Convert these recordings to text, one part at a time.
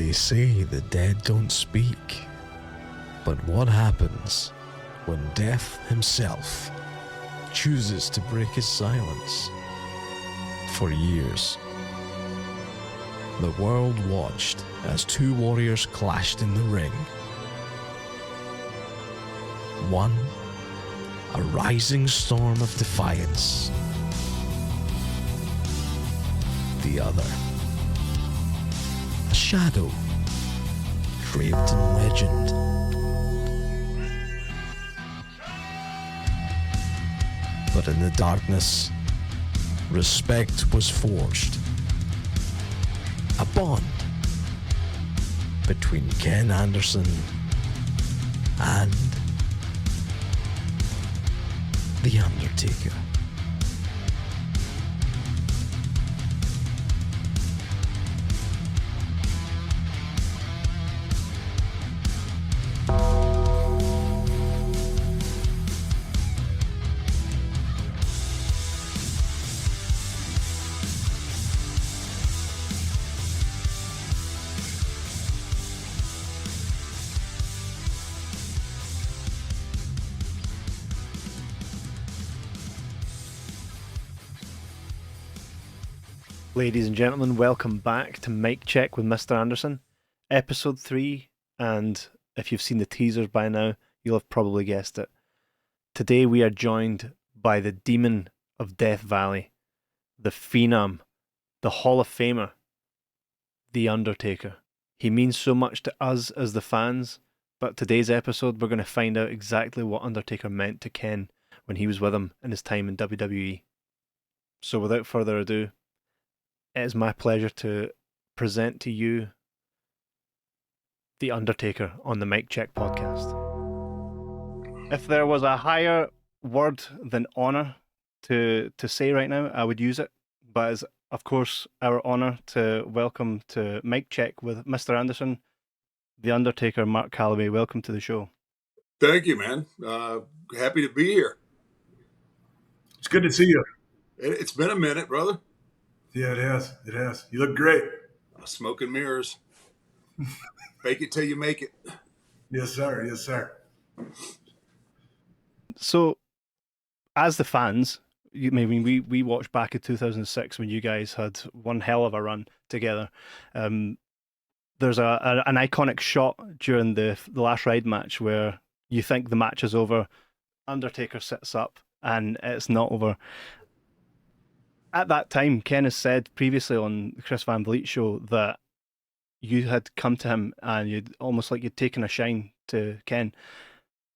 They say the dead don't speak, but what happens when Death himself chooses to break his silence? For years, the world watched as two warriors clashed in the ring. One, a rising storm of defiance. The other, a shadow draped in legend. But in the darkness, respect was forged. A bond between Ken Anderson and The Undertaker. Ladies and gentlemen, welcome back to Mic Check with Mr. Anderson, episode 3, and if you've seen the teasers by now, you'll have probably guessed it. Today we are joined by the Demon of Death Valley, the Phenom, the Hall of Famer, The Undertaker. He means so much to us as the fans, but today's episode we're going to find out exactly what Undertaker meant to Ken when he was with him in his time in WWE. So without further ado, it is my pleasure to present to you The Undertaker on the Mic Check podcast. If there was a higher word than honour to say right now, I would use it. But it's, of course, our honour to welcome to Mic Check with Mr. Anderson, The Undertaker, Mark Calloway. Welcome to the show. Thank you, man. Happy to be here. It's good to see you. It's been a minute, brother. Yeah, it has. It has. You look great. Smoke and mirrors. Fake it till you make it. Yes, sir. Yes, sir. So, as the fans, we watched back in 2006 when you guys had one hell of a run together. There's an iconic shot during the last Ride match where you think the match is over, Undertaker sits up, and it's not over. At that time, Ken has said previously on the Chris Van Vliet show that you had come to him and you'd almost like you'd taken a shine to Ken.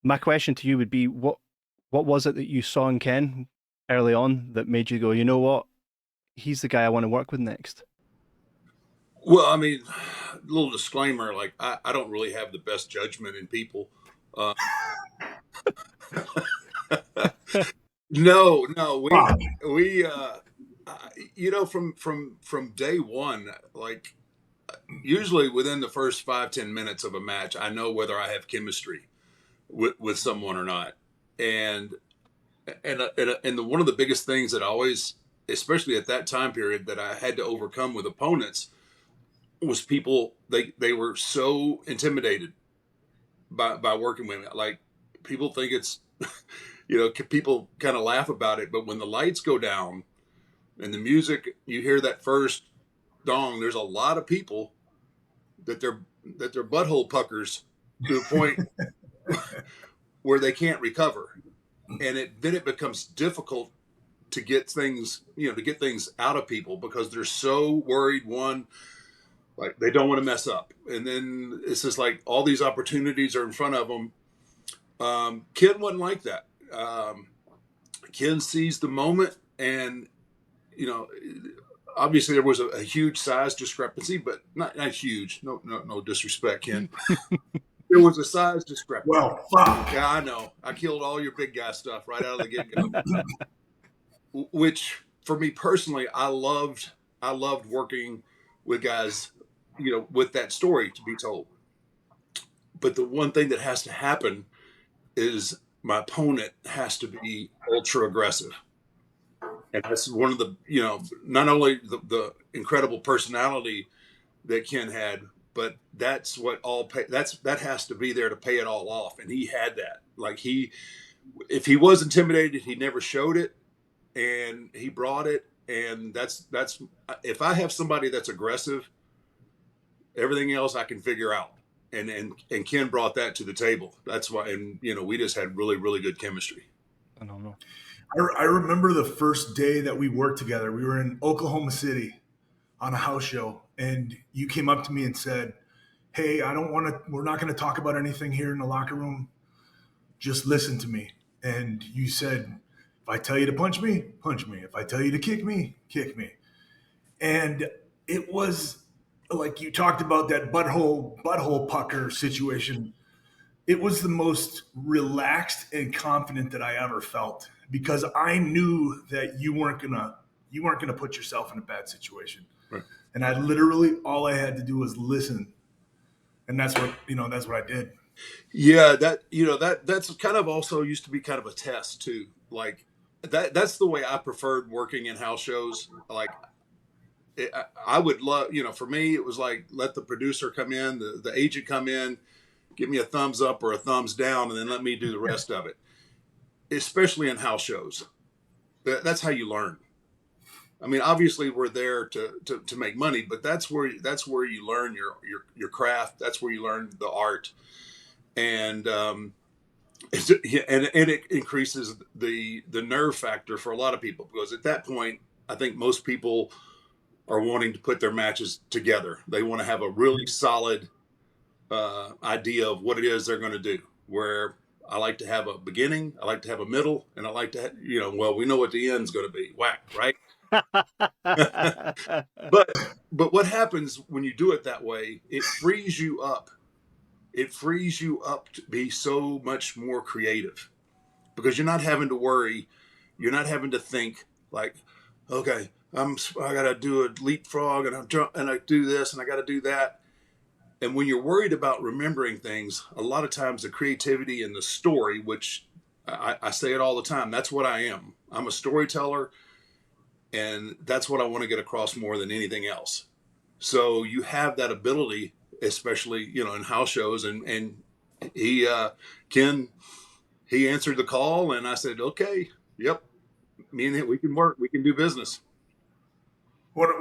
My question to you would be, what was it that you saw in Ken early on that made you go, you know what, he's the guy I want to work with next? Well, I mean, a little disclaimer, like I don't really have the best judgment in people. No, we you know, from day one, like usually within the first 5-10 minutes of a match, I know whether I have chemistry with someone or not. And one of the biggest things that I always, especially at that time period, that I had to overcome with opponents was people, they were so intimidated by working with me. Like, people think it's, you know, people kind of laugh about it, but when the lights go down and the music, you hear that first dong, there's a lot of people that their butthole puckers to a point where they can't recover. And then it becomes difficult to get things, you know, to get things out of people because they're so worried. One, like they don't want to mess up. And then it's just like all these opportunities are in front of them. Ken wasn't like that. Ken seized the moment, and, you know, obviously there was a huge size discrepancy, but not huge. No disrespect, Ken. There was a size discrepancy. Well, fuck. Yeah, I know. I killed all your big guy stuff right out of the get-go. Which, for me personally, I loved working with guys, you know, with that story to be told. But the one thing that has to happen is my opponent has to be ultra aggressive. And that's one of the, you know, not only the incredible personality that Ken had, but that's what that has to be there to pay it all off. And he had that. Like if he was intimidated, he never showed it, and he brought it. And that's if I have somebody that's aggressive, everything else I can figure out. And Ken brought that to the table. That's why, and we just had really, really good chemistry. Phenomenal. I remember the first day that we worked together. We were in Oklahoma City on a house show, and you came up to me and said, "Hey, we're not going to talk about anything here in the locker room. Just listen to me." And you said, "If I tell you to punch me, punch me. If I tell you to kick me, kick me." And it was like you talked about that butthole pucker situation. It was the most relaxed and confident that I ever felt, because I knew that you weren't gonna put yourself in a bad situation. Right. And I literally, all I had to do was listen. And that's what I did. Yeah, that's kind of also used to be kind of a test too. Like that's the way I preferred working in house shows. Like I would love, for me, it was like, let the producer come in, the agent come in, give me a thumbs up or a thumbs down, and then let me do the rest of it. Especially in house shows. That's how you learn. I mean, obviously we're there to make money, but that's where you learn your craft. That's where you learn the art. And it increases the nerve factor for a lot of people, because at that point, I think most people are wanting to put their matches together. They want to have a really solid idea of what it is they're going to do. Where I like to have a beginning, I like to have a middle, and I like to we know what the end's going to be. Whack, right? But what happens when you do it that way? It frees you up. It frees you up to be so much more creative, because you're not having to worry. You're not having to think like, okay, I got to do a leapfrog, and I do this, and I got to do that. And when you're worried about remembering things, a lot of times the creativity and the story, which I say it all the time, that's what I am. I'm a storyteller, and that's what I want to get across more than anything else. So you have that ability, especially, in house shows. And Ken, he answered the call, and I said, okay, yep, me and him, we can work, we can do business. One of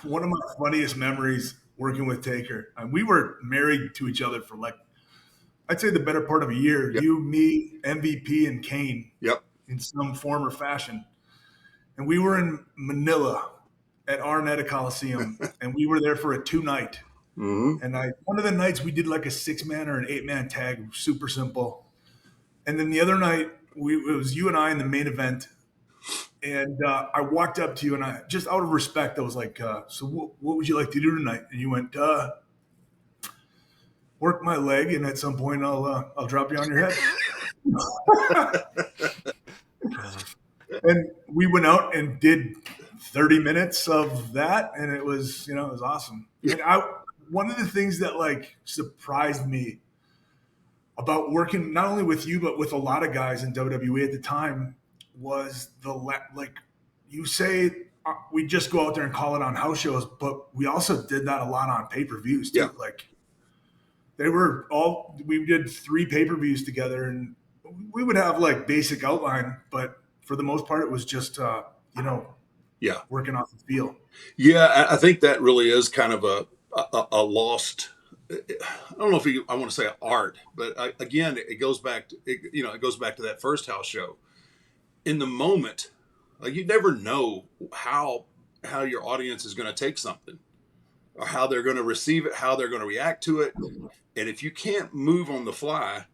my funniest memories working with Taker, we were married to each other for I'd say the better part of a year. Yep. You, me, MVP, and Kane. Yep. In some form or fashion. And we were in Manila at Armageddon Coliseum, and we were there for a 2-night. Mm-hmm. And one of the nights we did like a 6-man or an 8-man tag, super simple. And then the other night, it was you and I in the main event. And I walked up to you, and I, just out of respect, I was like, so what would you like to do tonight? And you went, work my leg, and at some point I'll drop you on your head. And we went out and did 30 minutes of that, and it was awesome. And one of the things that surprised me about working not only with you but with a lot of guys in WWE at the time was you say we just go out there and call it on house shows, but we also did that a lot on pay-per-views too. Yeah. We did 3 pay-per-views together, and we would have basic outline, but for the most part, it was just, working off the feel. Yeah, I think that really is kind of a lost. I don't know if I want to say art, but again, it goes back to it goes back to that first house show. In the moment, you never know how your audience is going to take something, or how they're going to receive it, how they're going to react to it, and if you can't move on the fly,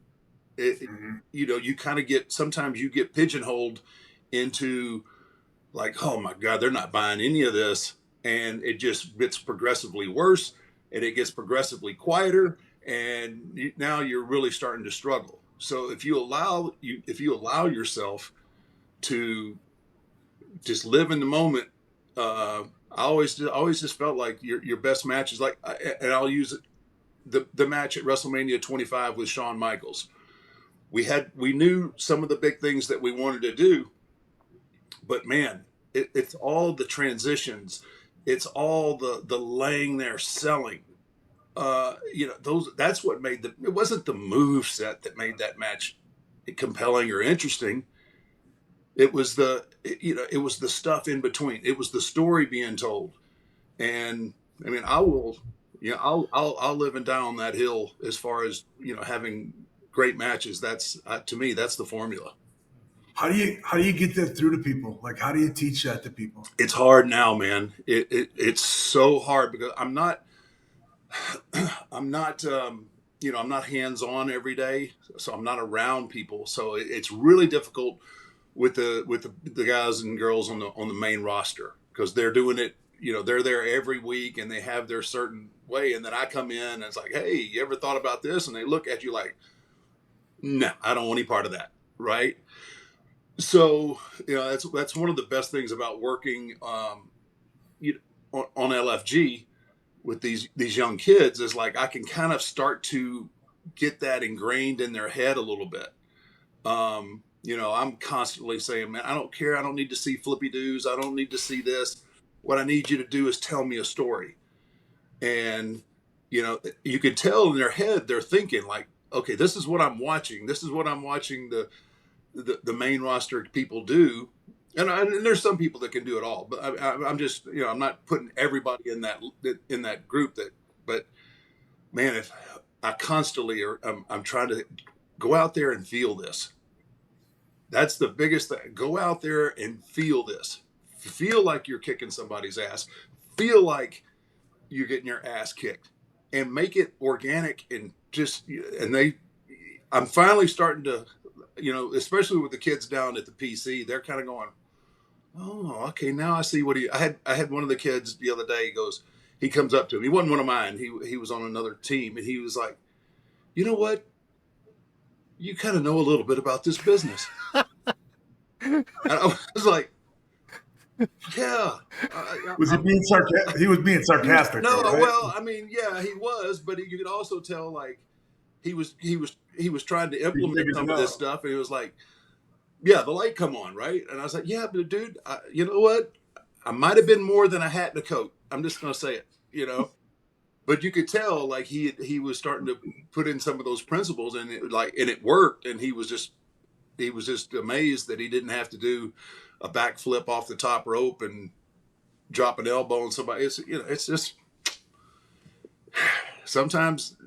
you kind of sometimes you get pigeonholed into oh my God, they're not buying any of this. And it just gets progressively worse, and it gets progressively quieter. And now you're really starting to struggle. So if you allow yourself to just live in the moment, I always just felt like your best match is and I'll use it. The match at WrestleMania 25 with Shawn Michaels. We knew some of the big things that we wanted to do, but man, it's all the transitions It's all the laying there selling. That's what made it wasn't the move set that made that match compelling or interesting. It was it was the stuff in between. It was the story being told. And I mean, I'll live and die on that hill as far as, having great matches. That's to me, that's the formula. How do you get that through to people? Like, how do you teach that to people? It's hard now, man. It's so hard because I'm not, I'm not, I'm not hands on every day, so I'm not around people. So it's really difficult with the guys and girls on the main roster because they're doing it. They're there every week and they have their certain way, and then I come in and it's like, hey, you ever thought about this? And they look at you like, no, I don't want any part of that, right? So that's one of the best things about working on LFG with these young kids is like I can kind of start to get that ingrained in their head a little bit. I'm constantly saying, man, I don't care. I don't need to see flippy doos. I don't need to see this. What I need you to do is tell me a story. And, you could tell in their head, they're thinking like, okay, this is what I'm watching. This is what I'm watching the main roster people do. And there's some people that can do it all, but I'm just, I'm not putting everybody in that group but man, if I constantly I'm trying to go out there and feel this. That's the biggest thing. Go out there and feel this. Feel like you're kicking somebody's ass. Feel like you're getting your ass kicked, and make it organic and I'm finally starting to, especially with the kids down at the PC, they're kind of going, oh, okay, now I see what I had one of the kids the other day. He comes up to me. He wasn't one of mine. He was on another team, and he was like, you know what? You kind of know a little bit about this business. And I was like, yeah. Was he being sarcastic? He was being sarcastic. No, though, right? well, I mean, yeah, he was, but you could also tell like he was trying to implement some of this stuff, and he was like, yeah, the light come on, right? And I was like, yeah, but dude, you know what? I might have been more than a hat and a coat. I'm just gonna say it, But you could tell like he was starting to put in some of those principles, and it worked, and he was just amazed that he didn't have to do a backflip off the top rope and drop an elbow on somebody. It's just sometimes,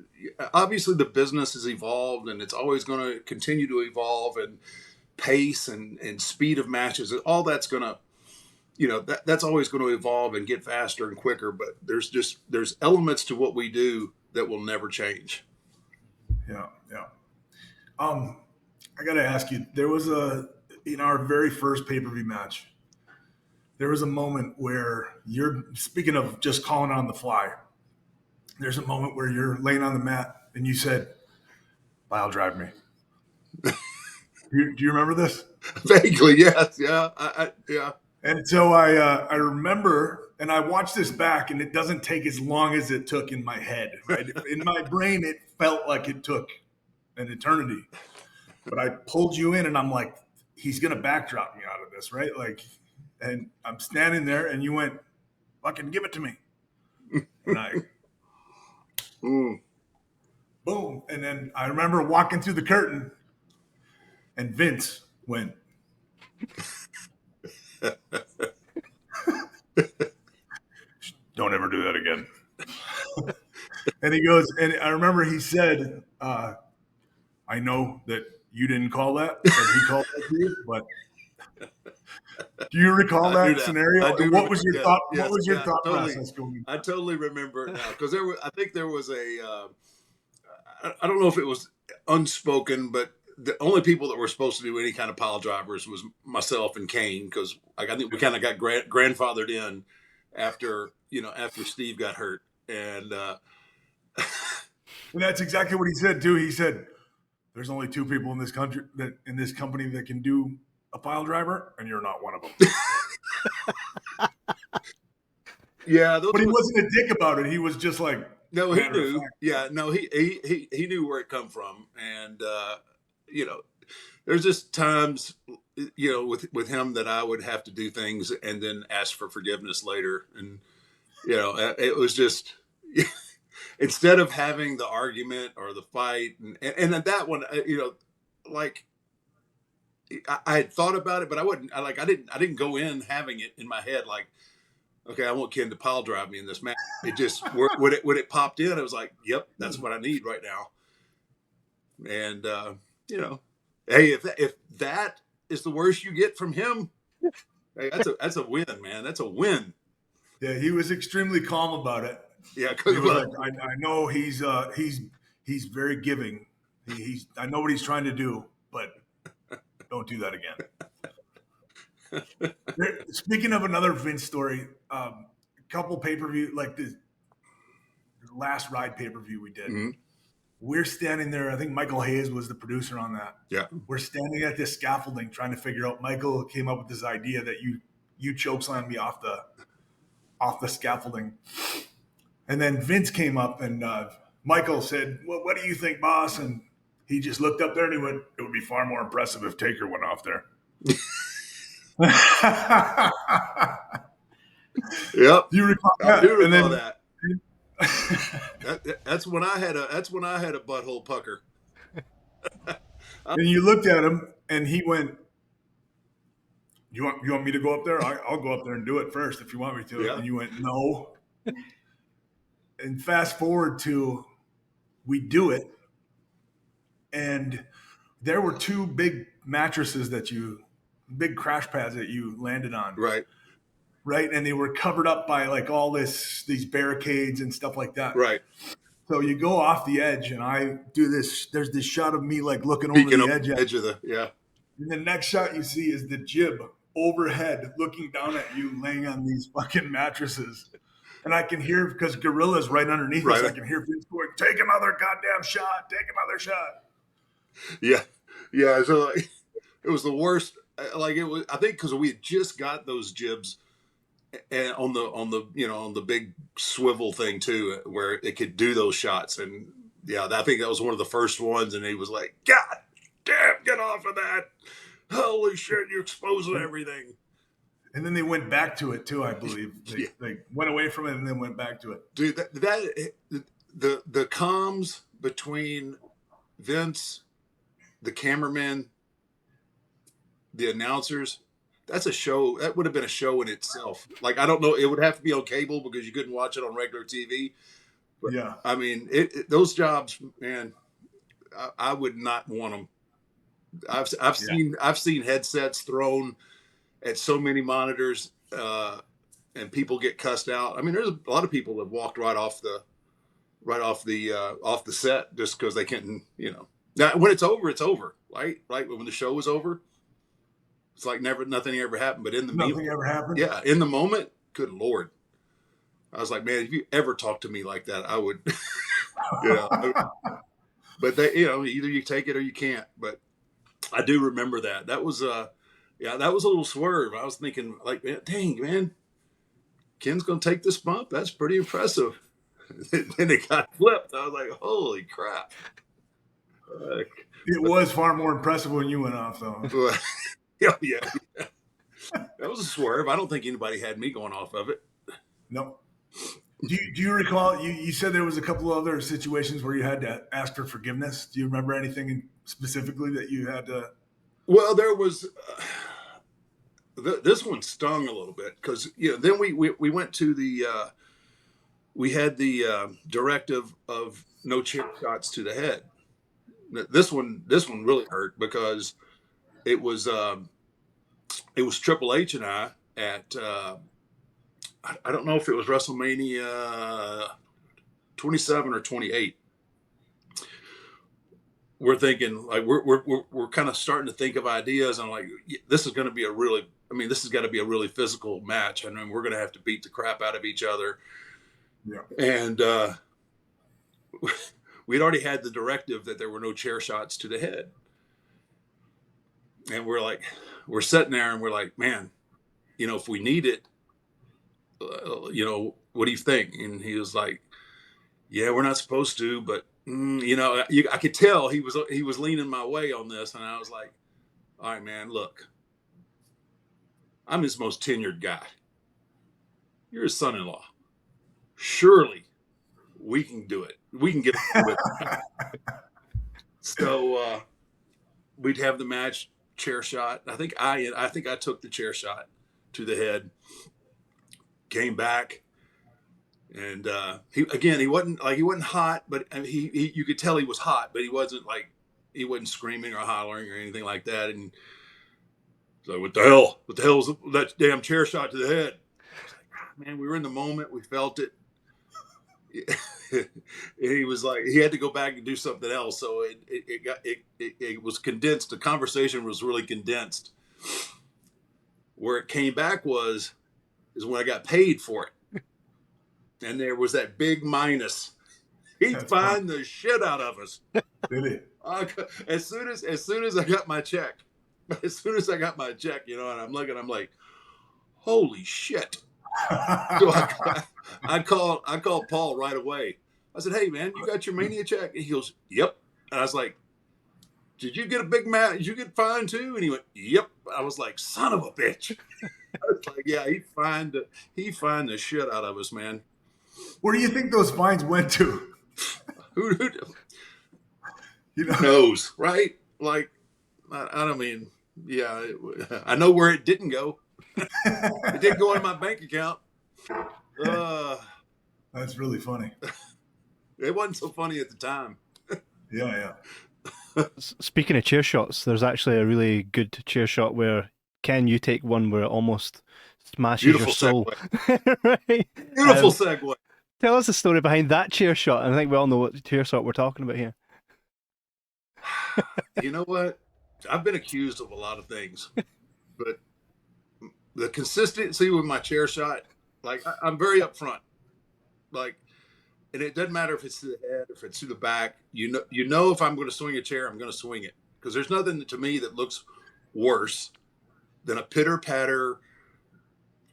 obviously the business has evolved, and it's always going to continue to evolve, and pace and speed of matches, all that's going to, that's always going to evolve and get faster and quicker. But there's elements to what we do that will never change. Yeah. I got to ask you, there was in our very first pay-per-view match, there was a moment where you're, speaking of just calling on the fly, there's a moment where you're laying on the mat and you said, "I'll drive me." Do you remember this? Vaguely, yes. Yeah. Yeah. And so I remember, and I watched this back, and it doesn't take as long as it took in my head. Right? In my brain, it felt like it took an eternity. But I pulled you in, and I'm like, he's going to backdrop me out of this, right? Like, and I'm standing there, and you went, "Fucking give it to me." And I, boom. And then I remember walking through the curtain, and Vince went, "Don't ever do that again." And he goes, and I remember he said, "I know that you didn't call that, but he called that to you." But do you recall that scenario? What was your thought? What was your thought process going? I totally remember it now because I think there was I don't know if it was unspoken, but the only people that were supposed to do any kind of pile drivers was myself and Kane, because I think we kind of got grandfathered in after Steve got hurt, and and that's exactly what he said too. He said, "There's only two people in this country in this company that can do a pile driver, and you're not one of them." Yeah, but he wasn't a dick about it. He was just like, no, he knew. Yeah, no, he knew where it come from, and there's just times, with him that I would have to do things and then ask for forgiveness later, and You know, it was just instead of having the argument or the fight, and that one, you know, like I had thought about it, but I didn't go in having it in my head like, okay, I want Ken to pile drive me in this match. It just when it popped in, it was like, yep, that's what I need right now. And you know, hey, if that is the worst you get from him, hey, that's a win, man. That's a win. Yeah, he was extremely calm about it. Yeah, He was like, I know he's very giving. I know what he's trying to do, but don't do that again. Speaking of another Vince story, a couple pay-per-view, like the last Ride pay-per-view we did. Mm-hmm. We're standing there. I think Michael Hayes was the producer on that. Yeah. We're standing at this scaffolding trying to figure out. Michael came up with this idea that you chokeslammed me off the scaffolding. And then Vince came up and Michael said, well, what do you think, boss? And he just looked up there and he went, it would be far more impressive if Taker went off there. Yep. You recall I do recall and that. That's when I had a butthole pucker. And you looked at him and he went, you want me to go up there? I'll go up there and do it first if you want me to. Yeah. And you went, no. And fast forward to we do it. And there were two big mattresses big crash pads that you landed on. Right. Right. And they were covered up by like all these barricades and stuff like that. Right. So you go off the edge and I do this. There's this shot of me like looking over the edge of yeah. And the next shot you see is the jib overhead looking down at you laying on these fucking mattresses. And I can hear, because Gorilla's right underneath us, I can hear Vince going, take another goddamn shot, take another shot. Yeah. Yeah. So like, it was the worst. Like it was, I think because we had just got those jibs and on the big swivel thing too, where it could do those shots. And yeah, I think that was one of the first ones. And he was like, God damn, get off of that. Holy shit, you're exposing everything. And then they went back to it too, I believe. They went away from it and then went back to it. Dude, the comms between Vince, the cameraman, the announcers, that's a show. That would have been a show in itself. Like, I don't know. It would have to be on cable because you couldn't watch it on regular TV. But, yeah. I mean, those jobs, man, I would not want them. I've seen headsets thrown at so many monitors, and people get cussed out. I mean, there's a lot of people that walked right off the set just because they can't, Now, when it's over, it's over. Right? When the show was over, it's like nothing ever happened. But nothing ever happened. Yeah, in the moment, good Lord, I was like, man, if you ever talk to me like that, I would, But they, either you take it or you can't. But I do remember that. That was that was a little swerve. I was thinking, like, man, dang, man, Ken's going to take this bump. That's pretty impressive. Then it got flipped. I was like, holy crap. It was far more impressive when you went off, though. Yeah. That was a swerve. I don't think anybody had me going off of it. No. Do you recall, you said there was a couple of other situations where you had to ask for forgiveness. Do you remember anything specifically that you had to? Well, there was, this one stung a little bit because, then we went to we had the directive of no chair shots to the head. This one really hurt because it was Triple H and I at, I don't know if it was WrestleMania 27 or 28. We're thinking, like, we're kind of starting to think of ideas, and like, this is going to be this has got to be a really physical match, and we're going to have to beat the crap out of each other. Yeah. And we'd already had the directive that there were no chair shots to the head, and we're sitting there, and we're like, man, if we need it, what do you think? And he was like, yeah, we're not supposed to, but I could tell he was leaning my way on this. And I was like, all right, man, look, I'm his most tenured guy. You're his son-in-law. surely we can do it. We can get it. So we'd have the match, chair shot. I think I took the chair shot to the head. Came back, and he wasn't hot, but he you could tell he was hot, but he wasn't screaming or hollering or anything like that. And so what the hell was that damn chair shot to the head? Man, we were in the moment. We felt it. He was like, he had to go back and do something else. So it was condensed. The conversation was really condensed. Where it came back is when I got paid for it. And there was that big minus. He fined the shit out of us. Really? As soon as I got my check, you know, and I'm looking, I'm like, holy shit. So I called Paul right away. I said, hey man, you got your Mania check? And he goes, yep. And I was like, did you get a big match? Did you get fined too? And he went, yep. I was like, son of a bitch. I was like, yeah, he fined the shit out of us, man. Where do you think those fines went to? Who knows, right? Like, I don't mean, yeah, I know where it didn't go. It didn't go in my bank account. That's really funny. It wasn't so funny at the time. Yeah. Speaking of chair shots, there's actually a really good chair shot where Ken, you take one where it almost smashes Beautiful your soul. Right? Beautiful segue. Tell us the story behind that chair shot. I think we all know what chair shot we're talking about here. You know what? I've been accused of a lot of things, but the consistency with my chair shot, like I'm very upfront. Like, and it doesn't matter if it's to the head, if it's to the back. You know, if I'm going to swing a chair, I'm going to swing it, because there's nothing to me that looks worse than a pitter patter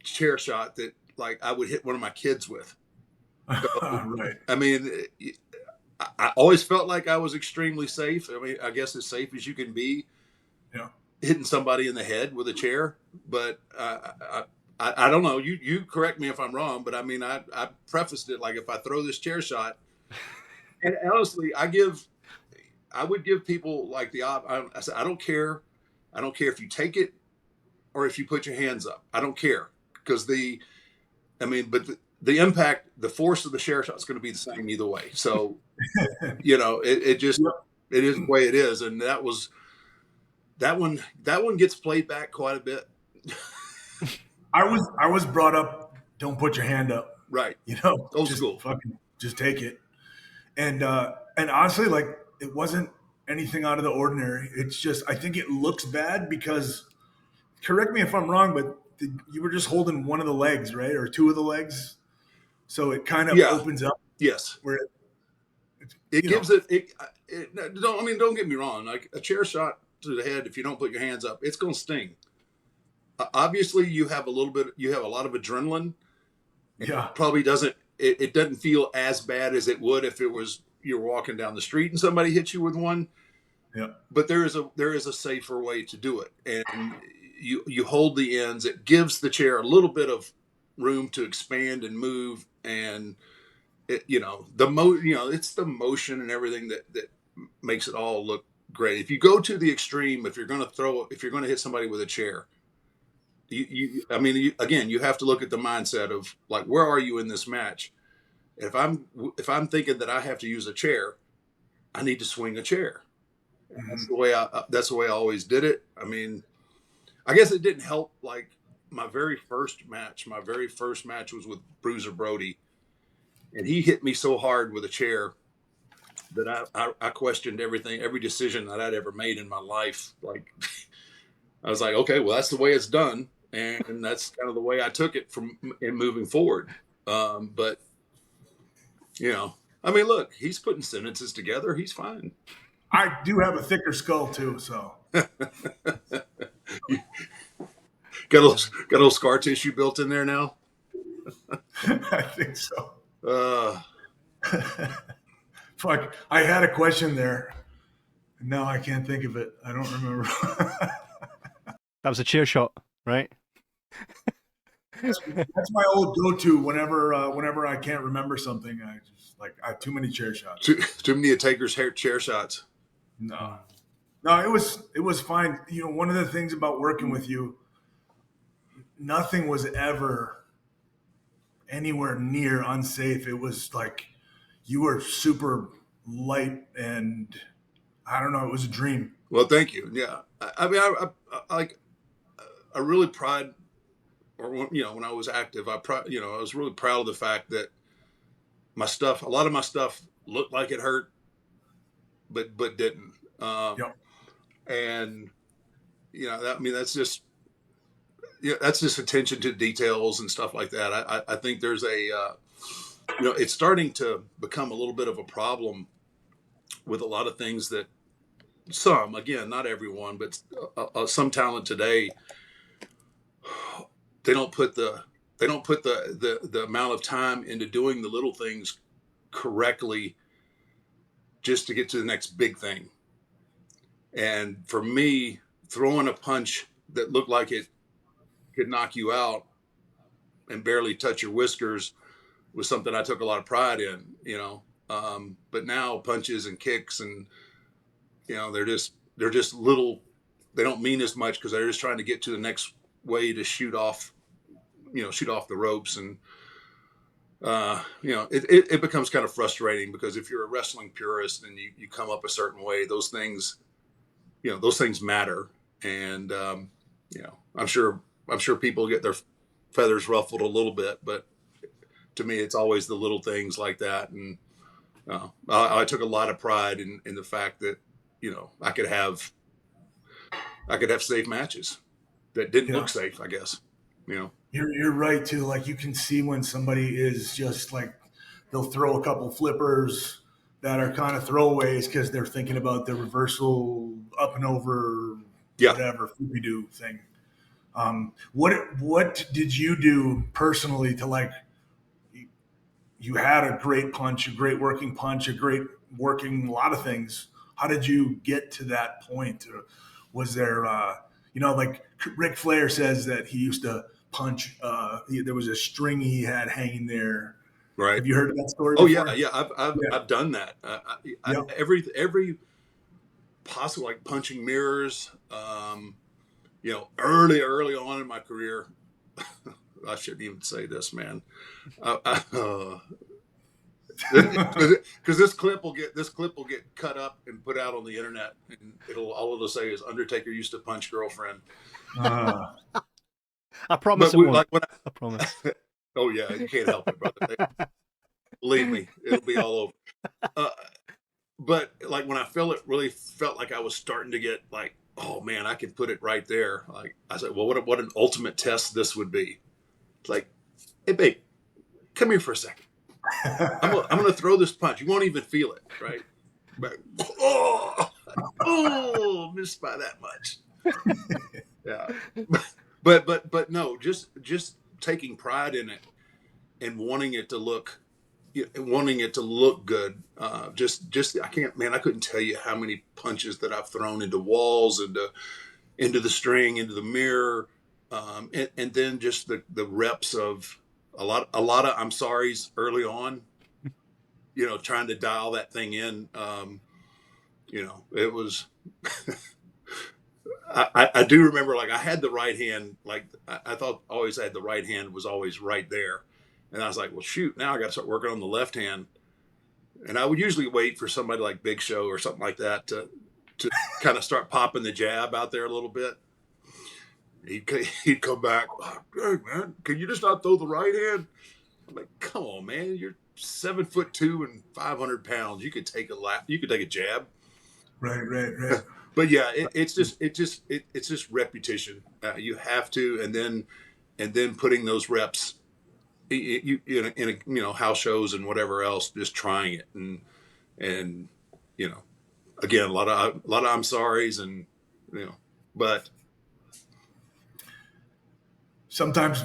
chair shot that like I would hit one of my kids with. So, right. I mean, I always felt like I was extremely safe. I mean, I guess as safe as you can be. Yeah. Hitting somebody in the head with a chair, but I don't know. You correct me if I'm wrong, but I mean, I prefaced it like, if I throw this chair shot, and honestly, I would give people like I said, I don't care if you take it or if you put your hands up. I don't care, because the impact, the force of the chair shot is going to be the same either way. So, you know, it just, it is the way it is. And that one gets played back quite a bit. I was brought up, don't put your hand up. Right. You know, old school. Just take it. And honestly, like, it wasn't anything out of the ordinary. It's just, I think it looks bad because, correct me if I'm wrong, but you were just holding one of the legs, right? Or two of the legs. So it kind of opens up. Yes. Where it gives it, don't get me wrong. Like a chair shot to the head, if you don't put your hands up, it's going to sting. Obviously you have a lot of adrenaline. Yeah. It probably doesn't feel as bad as it would if it was, you're walking down the street and somebody hits you with one. Yeah. But there is a safer way to do it. And you hold the ends. It gives the chair a little bit of room to expand and move. And it's the motion and everything that makes it all look great. If you go to the extreme, if you're going to hit somebody with a chair, you have to look at the mindset of like, where are you in this match? If I'm thinking that I have to use a chair, I need to swing a chair. Mm-hmm. That's the way I always did it. I mean, I guess it didn't help. Like my very first match was with Bruiser Brody, and he hit me so hard with a chair that I questioned everything, every decision that I'd ever made in my life. Like, I was like, okay, well, that's the way it's done. And that's kind of the way I took it in moving forward. But, you know, I mean, look, he's putting sentences together. He's fine. I do have a thicker skull too, so. Got a little scar tissue built in there now? I think so. Fuck, I had a question there. No, I can't think of it. I don't remember. That was a chair shot, right? That's my old go-to whenever I can't remember something. I have too many chair shots. Too many of Taker's chair shots. No, it was fine. You know, one of the things about working with you, nothing was ever anywhere near unsafe. It was like you were super light, and I don't know, it was a dream. Well, thank you. Yeah, I mean, I really pride, or you know, when I was active, I was really proud of the fact that a lot of my stuff looked like it hurt, but didn't. Yep. And you know, that's just attention to details and stuff like that. I think there's it's starting to become a little bit of a problem with a lot of things that some, again, not everyone, but some talent today, they don't put the amount of time into doing the little things correctly just to get to the next big thing. And for me, throwing a punch that looked like it could knock you out and barely touch your whiskers was something I took a lot of pride in, you know. But now punches and kicks and, you know, they're just little, they don't mean as much because they're just trying to get to the next way to shoot off the ropes. And, it becomes kind of frustrating because if you're a wrestling purist and you come up a certain way, those things matter. And, I'm sure people get their feathers ruffled a little bit, but to me, it's always the little things like that. And I took a lot of pride in the fact that, you know, I could have safe matches that didn't look safe, I guess, you know. You're right too. Like you can see when somebody is just like, they'll throw a couple flippers that are kind of throwaways because they're thinking about the reversal up and over, whatever Scooby-Doo thing. What did you do personally to, like, you had a great punch, a great working punch, a great working a lot of things. How did you get to that point? Was there, like Ric Flair says that he used to punch, there was a string he had hanging there. Right. Have you heard of that story before? Yeah. I've done that. Every possible, like punching mirrors, early on in my career, I shouldn't even say this, man. Because this clip will get cut up and put out on the internet, and all it'll say is Undertaker used to punch girlfriend. I promise it won't. I promise. Oh yeah, you can't help it, brother. Believe me, it'll be all over. But like when I really felt like I was starting to get like, oh man, I can put it right there. Like I said, well, what an ultimate test this would be. It's like, hey babe, come here for a second. I'm gonna throw this punch. You won't even feel it, right? But missed by that much. Yeah, but no, just taking pride in it and wanting it to look good. I couldn't tell you how many punches that I've thrown into walls, into the string, into the mirror, and then just the reps of a lot of I'm sorry's early on, trying to dial that thing in. It was, I do remember, like I had the right hand, like I thought always I had the right hand was always right there. And I was like, well, shoot, now I got to start working on the left hand. And I would usually wait for somebody like Big Show or something like that to kind of start popping the jab out there a little bit. He'd come back, hey man, can you just not throw the right hand? I'm like, come on, man, you're 7'2" and 500 pounds. You could take a jab. Right. But yeah, it's just repetition. You have to, and then putting those reps in house shows and whatever else, just trying it and again a lot of I'm sorry's and but sometimes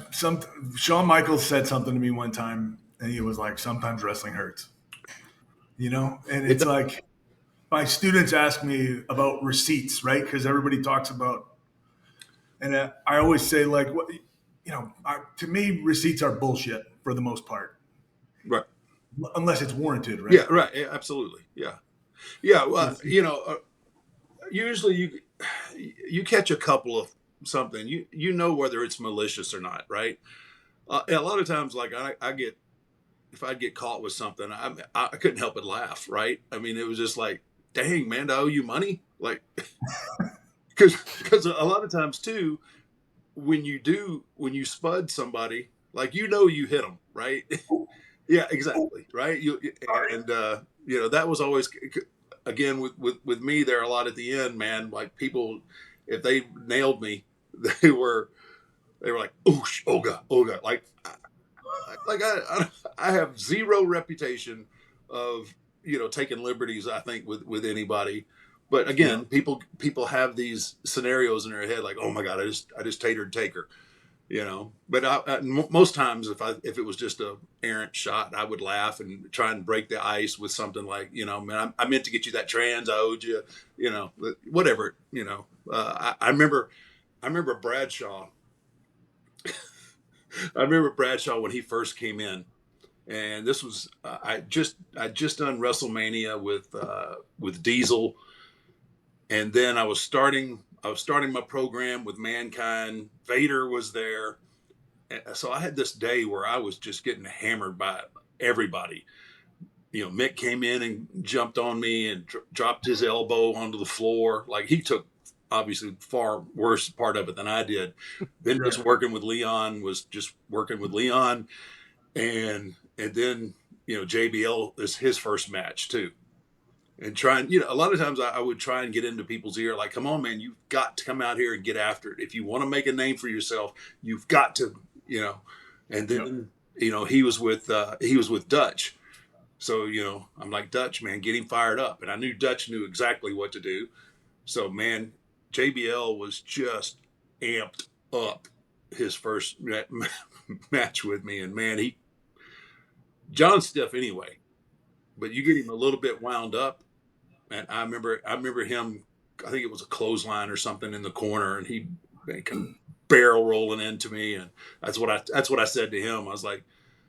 Shawn Michaels said something to me one time and he was like, sometimes wrestling hurts, and it's like my students ask me about receipts, right? Because everybody talks about, and I always say, like, what to me, receipts are bullshit for the most part. Right. Unless it's warranted, right? Yeah, right. Yeah, absolutely. Yeah. Yeah. Well, usually you catch a couple of something, you know whether it's malicious or not, right? And a lot of times, like I get, if I get caught with something, I couldn't help but laugh, right? I mean, it was just like, dang, man, do I owe you money? Like, because a lot of times too, when you spud somebody, like, you hit them, right? Yeah, exactly, right. And that was always, again, with me there a lot at the end, man. Like, people, if they nailed me, they were like, oosh, oga, oga. Like I have zero reputation of taking liberties, I think, with anybody. But again, people have these scenarios in their head, like, oh my god, I just tatered Taker. But most times, if it was just a errant shot, I would laugh and try and break the ice with something like, man, I meant to get you that trans, I owed you, whatever. I remember Bradshaw. I remember Bradshaw when he first came in, and this was I just done WrestleMania with Diesel, and then I was starting my program with Mankind. Vader was there. So I had this day where I was just getting hammered by everybody. Mick came in and jumped on me and dropped his elbow onto the floor. Like, he took obviously far worse part of it than I did. Then just working with Leon and then JBL is his first match too. And trying, a lot of times I would try and get into people's ear, like, come on, man, you've got to come out here and get after it. If you want to make a name for yourself, you've got to, and then, he was with Dutch. So, I'm like, Dutch, man, get him fired up. And I knew Dutch knew exactly what to do. So, man, JBL was just amped up his first match with me. And man, John's stiff anyway, but you get him a little bit wound up. And I remember him, I think it was a clothesline or something in the corner, and he kind of barrel rolling into me. And that's what I said to him. I was like,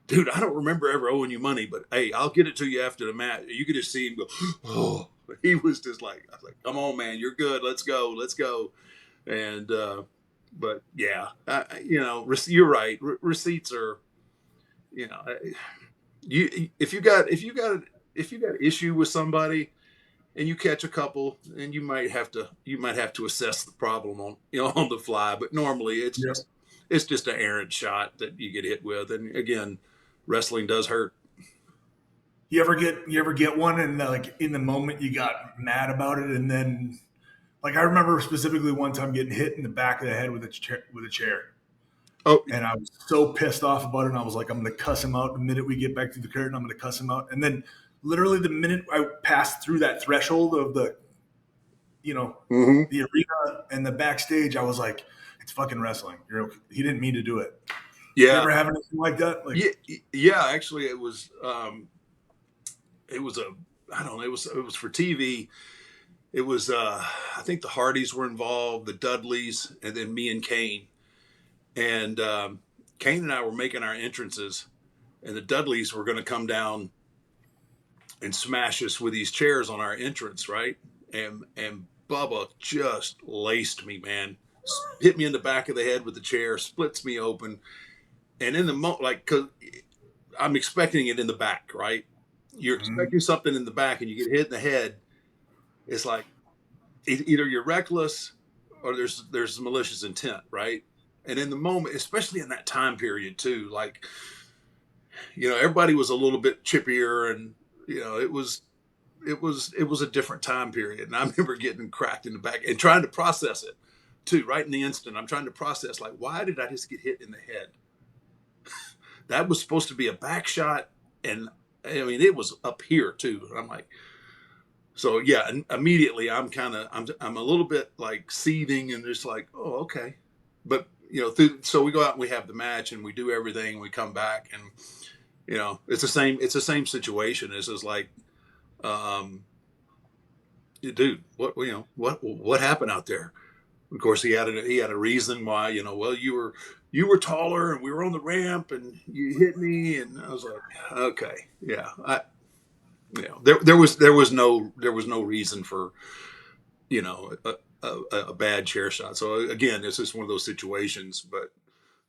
dude, I don't remember ever owing you money, but hey, I'll get it to you after the match. You could just see him go, oh, he was just like, I was like, come on, man, you're good. Let's go. And, but yeah, you're right. Receipts are, if you got issue with somebody, and you catch a couple, and you might have to assess the problem on the fly. But normally it's just an errant shot that you get hit with. And again, wrestling does hurt. You ever get one, and like in the moment you got mad about it, and then, like, I remember specifically one time getting hit in the back of the head with a chair. Oh, and I was so pissed off about it. And I was like, I'm going to cuss him out the minute we get back to the curtain. I'm going to cuss him out. And then literally the minute I passed through that threshold of the, the arena and the backstage, I was like, it's fucking wrestling. You're okay. He didn't mean to do it. Yeah. You ever have anything like that? Like, yeah. Actually, it was for TV. It was, I think the Hardys were involved, the Dudleys, and then me and Kane. And Kane and I were making our entrances, and the Dudleys were going to come down and smash us with these chairs on our entrance, right? And Bubba just laced me, man. Hit me in the back of the head with the chair, splits me open. And in the moment, like, cause I'm expecting it in the back, right? You're expecting something in the back, and you get hit in the head. It's like either you're reckless or there's malicious intent, right? And in the moment, especially in that time period too, like, everybody was a little bit chippier, and it was a different time period. And I remember getting cracked in the back and trying to process it too, right in the instant. I'm trying to process, like, why did I just get hit in the head? That was supposed to be a back shot, and I mean, it was up here too. And I'm like, so yeah, and immediately I'm a little bit like seething, and just like, oh, okay. But so we go out and we have the match, and we do everything, and we come back, and it's the same situation. It's just like, dude, what happened out there? Of course, he had a reason why, well, you you were taller and we were on the ramp and you hit me. And I was like, okay, yeah. There was no reason for, a bad chair shot. So again, it's just one of those situations, but,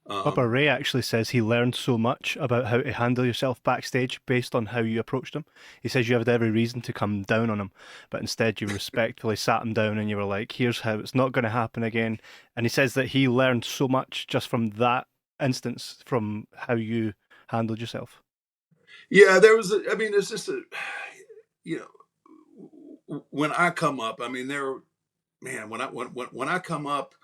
Bubba Ray actually says he learned so much about how to handle yourself backstage based on how you approached him. He says you had every reason to come down on him, but instead you respectfully sat him down and you were like, here's how it's not going to happen again. And he says that he learned so much just from that instance, from how you handled yourself. yeah, it's just when I come up, I mean, when I come up,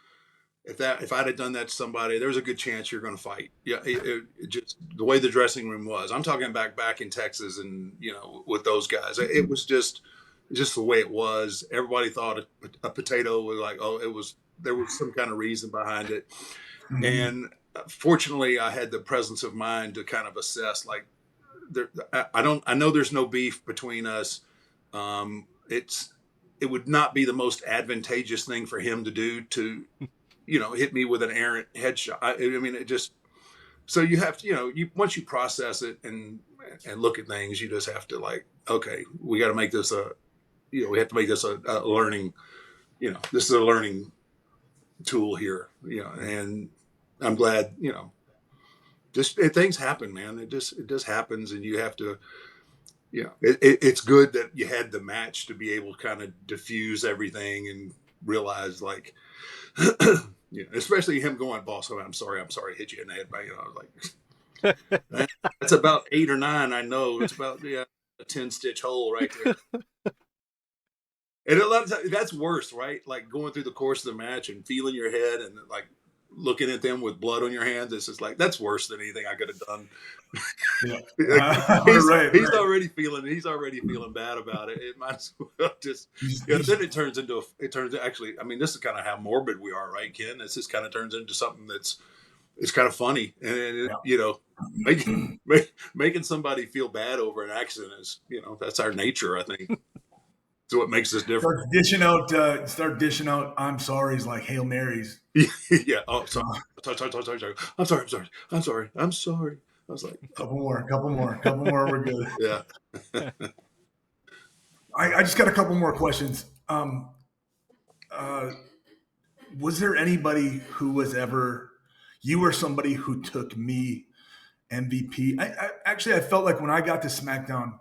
if I'd have done that to somebody, there's a good chance you're going to fight. Yeah, it just the way the dressing room was. I'm talking back in Texas, and with those guys, it was just the way it was. Everybody thought a potato was like, there was some kind of reason behind it, Mhm. and fortunately, I had the presence of mind to kind of assess like, I know there's no beef between us. It would not be the most advantageous thing for him to do to hit me with an errant headshot. I mean, it just, so you have to, once you process it and look at things, you just have to like, okay, we got to make this we have to make this a learning, this is a learning tool here, and I'm glad, just things happen, man. It just happens, and you have to, it's good that you had the match to be able to kind of diffuse everything and realize like, especially him going, boss, I'm sorry, I hit you in the head. I was like, that's about 8 or 9. I know it's about a 10-stitch hole right there. And a lot of times that's worse, right? Like going through the course of the match and feeling your head and like looking at them with blood on your hands. It's just like, that's worse than anything I could have done. Yeah. He's already feeling bad about it. It might as well just, then it turns actually, I mean, this is kind of how morbid we are, right, Ken? This just kind of turns into something it's kind of funny. And, making somebody feel bad over an accident is, that's our nature, I think. So what makes us different. Start dishing out I'm sorry's like Hail Marys. Yeah. Oh, sorry. I'm sorry. I was like, couple more, we're good. yeah. I just got a couple more questions. Was there anybody who was ever, you were somebody who took me MVP? I felt like when I got to SmackDown,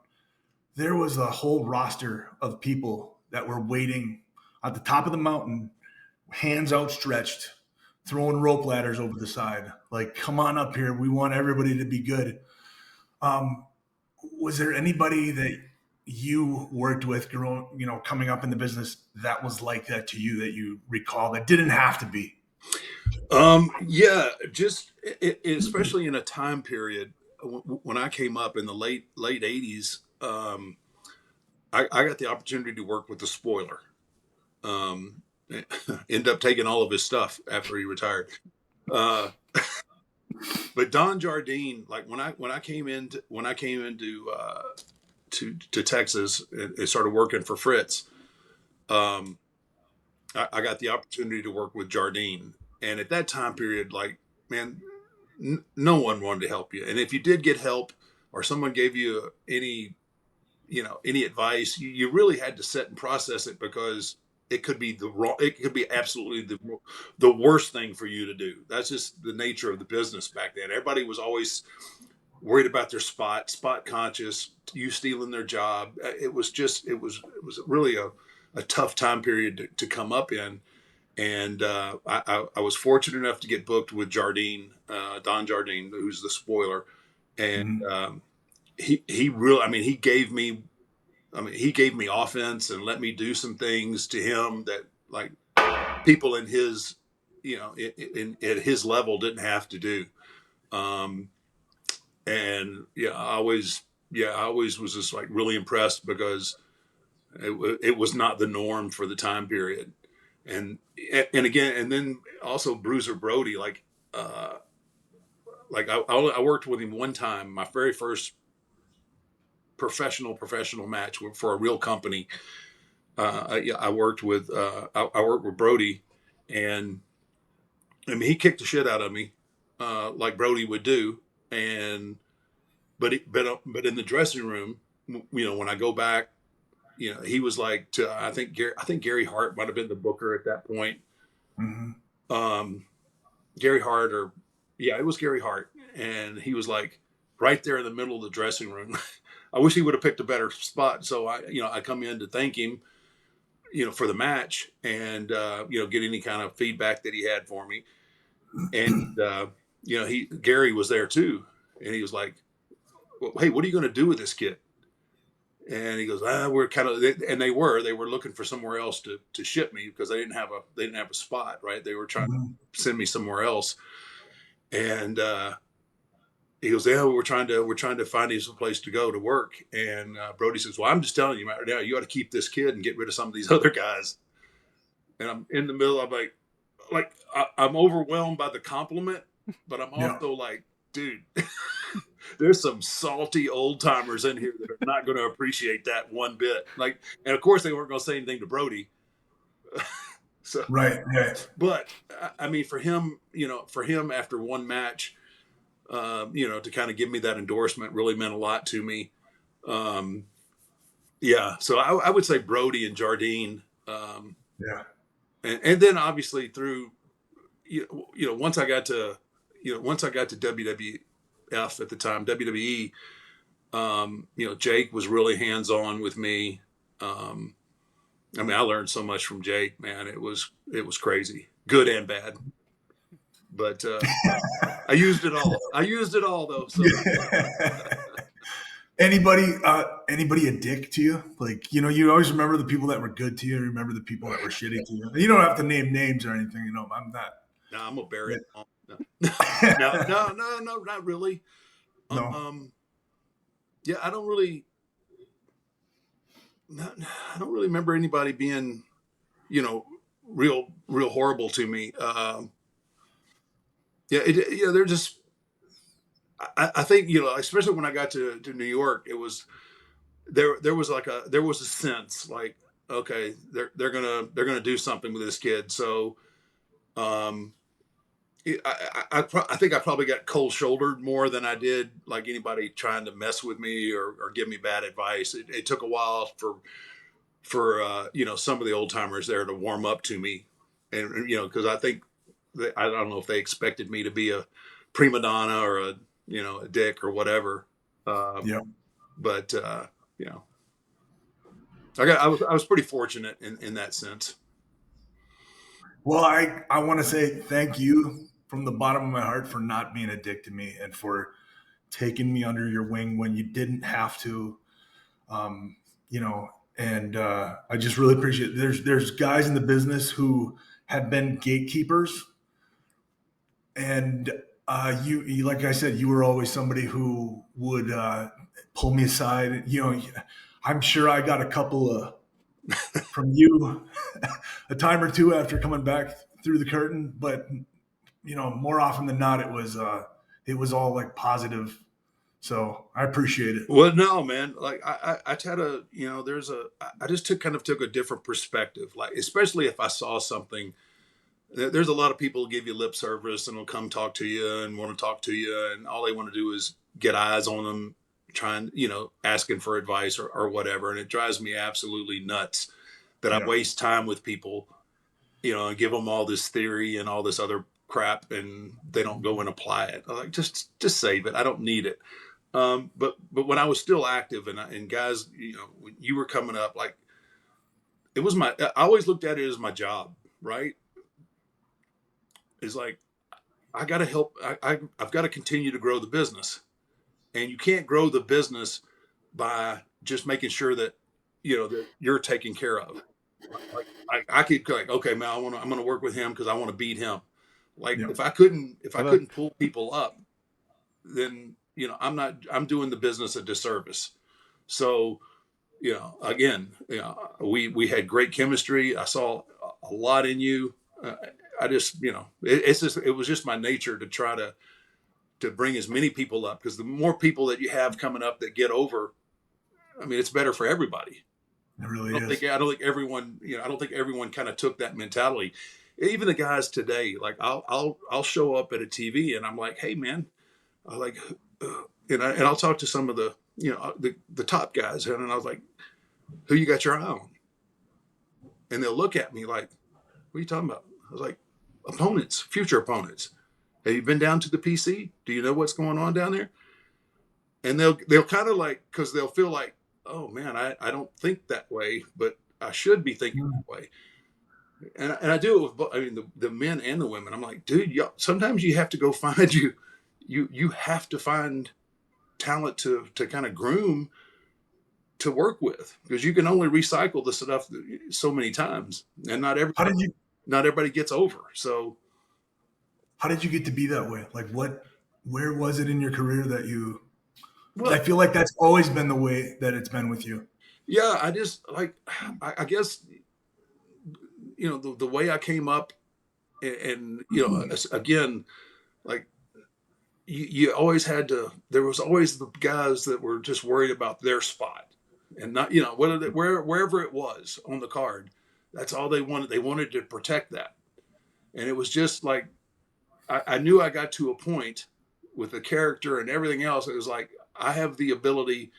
there was a whole roster of people that were waiting at the top of the mountain, hands outstretched, throwing rope ladders over the side. Like, come on up here. We want everybody to be good. Was there anybody that you worked with coming up in the business that was like that to you that you recall that didn't have to be? Yeah, just especially in a time period when I came up in the late 80s, I got the opportunity to work with the Spoiler. End up taking all of his stuff after he retired. But Don Jardine, like when I came into to Texas and started working for Fritz, I got the opportunity to work with Jardine. And at that time period, like, man, no one wanted to help you. And if you did get help or someone gave you any advice, you really had to sit and process it because it could be absolutely the worst thing for you to do. That's just the nature of the business back then. Everybody was always worried about their spot conscious, you stealing their job. It was really a tough time period to come up in. And I was fortunate enough to get booked with Jardine, Don Jardine, who's the Spoiler. And he really, he gave me offense and let me do some things to him that like people in his, at his level didn't have to do. And I always was just like really impressed because it was not the norm for the time period. And again, and then also Bruiser Brody, I worked with him one time, my very first professional match for a real company. I worked with Brody, and I mean he kicked the shit out of me. like Brody would do. And, but in the dressing room, when I go back, he was like, I think Gary Hart might've been the booker at that point. Mm-hmm. Gary Hart, it was Gary Hart. And he was like right there in the middle of the dressing room. I wish he would have picked a better spot. So I come in to thank him, for the match and, get any kind of feedback that he had for me. And, Gary was there too. And he was like, well, hey, what are you going to do with this kid? And he goes, we're kind of, and they were looking for somewhere else to ship me because they didn't have a spot, right? They were trying to send me somewhere else. And, he goes, yeah, we're trying to find you some place to go to work. And Brody says, well, I'm just telling you right now, you ought to keep this kid and get rid of some of these other guys. And I'm in the middle. I'm like I'm overwhelmed by the compliment, but I'm also like, dude, there's some salty old timers in here that are not going to appreciate that one bit. Like, and of course they weren't going to say anything to Brody. So right. But I mean, for him after one match, to kind of give me that endorsement really meant a lot to me. So I would say Brody and Jardine. And then obviously through, once I got to WWF at the time, WWE, Jake was really hands-on with me. I learned so much from Jake, man. It was crazy, good and bad. But I used it all though. So. Anybody a dick to you? Like, you always remember the people that were good to you. Remember the people that were shitty to you. You don't have to name names or anything. I'm not. No, I'm gonna bury it. No, not really. No. I don't really remember anybody being, real horrible to me. They're just. I think, especially when I got to New York, it was there was a sense like, okay, they're gonna do something with this kid. So, I think I probably got cold shouldered more than I did like anybody trying to mess with me or give me bad advice. It took a while for some of the old timers there to warm up to me, and because I think I don't know if they expected me to be a prima donna or a dick or whatever. But I was pretty fortunate in that sense. Well, I want to say thank you from the bottom of my heart for not being a dick to me and for taking me under your wing when you didn't have to, and I just really appreciate it. There's guys in the business who have been gatekeepers, and you like I said, you were always somebody who would pull me aside. I'm sure I got a couple of from you a time or two after coming back through the curtain, but more often than not, it was all like positive. So I appreciate it. Well, no, man, like I try to, I just took a different perspective, like, especially if I saw something. There's a lot of people who give you lip service and will come talk to you and want to talk to you. And all they want to do is get eyes on them, trying, asking for advice or whatever. And it drives me absolutely nuts that I waste time with people, and give them all this theory and all this other crap and they don't go and apply it. I'm like, just save it. I don't need it. But when I was still active and guys, when you were coming up, like I always looked at it as my job, right? Is like, I got to help. I've got to continue to grow the business, and you can't grow the business by just making sure that, that you're taken care of. Like I could like, okay, man, I'm going to work with him because I want to beat him. Like if I couldn't pull people up, then, I'm doing the business a disservice. So, again, we had great chemistry. I saw a lot in you. I just, it was just my nature to try to bring as many people up, because the more people that you have coming up that get over, I mean, it's better for everybody. It really is. I don't think everyone kind of took that mentality. even the guys today, like I'll show up at a TV and I'm like, hey man, I like, and I'll talk to some of the, the top guys, and I was like, who you got your eye on? And they'll look at me like, what are you talking about? I was like, opponents, future opponents. Have you been down to the PC? Do you know what's going on down there? And they'll kind of like, because they'll feel like, oh man, I don't think that way, but I should be thinking that way. And I do it with, the men and the women. I'm like, dude, sometimes you have to go find you have to find talent to kind of groom to work with, because you can only recycle the stuff so many times, and not everybody gets over. So how did you get to be that way? Like where was it in your career that you, I feel like that's always been the way that it's been with you. Yeah. I just like, I guess, the way I came up, and again, like you always had to, there was always the guys that were just worried about their spot, and not, wherever it was on the card, that's all they wanted. They wanted to protect that. And it was just like, I knew I got to a point with the character and everything else. It was like, I have the ability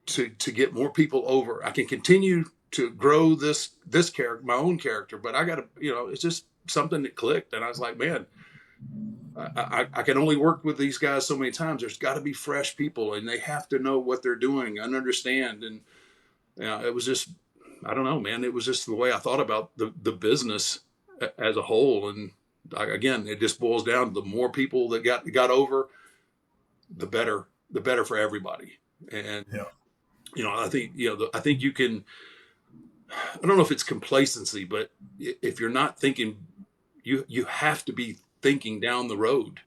to get more people over. I can continue to grow this character, my own character, but I got to, it's just something that clicked. And I was like, man, I can only work with these guys so many times. There's got to be fresh people, and they have to know what they're doing and understand. And it was just, I don't know, man. It was just the way I thought about the business as a whole. And again, it just boils down to the more people that got over, the better for everybody. And I think I think you can. I don't know if it's complacency, but if you're not thinking, you have to be thinking down the road.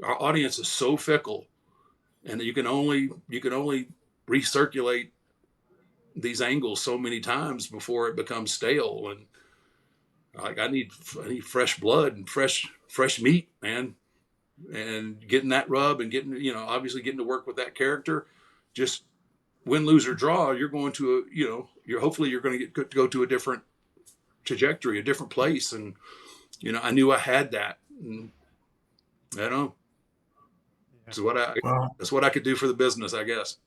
Our audience is so fickle, and you can only recirculate these angles so many times before it becomes stale. And like, I need fresh blood and fresh meat, man. And getting that rub and obviously getting to work with that character, just win, lose, or draw, you're going to hopefully you're going to go to a different trajectory, a different place. And I knew I had that. And I don't know. That's what I could do for the business, I guess.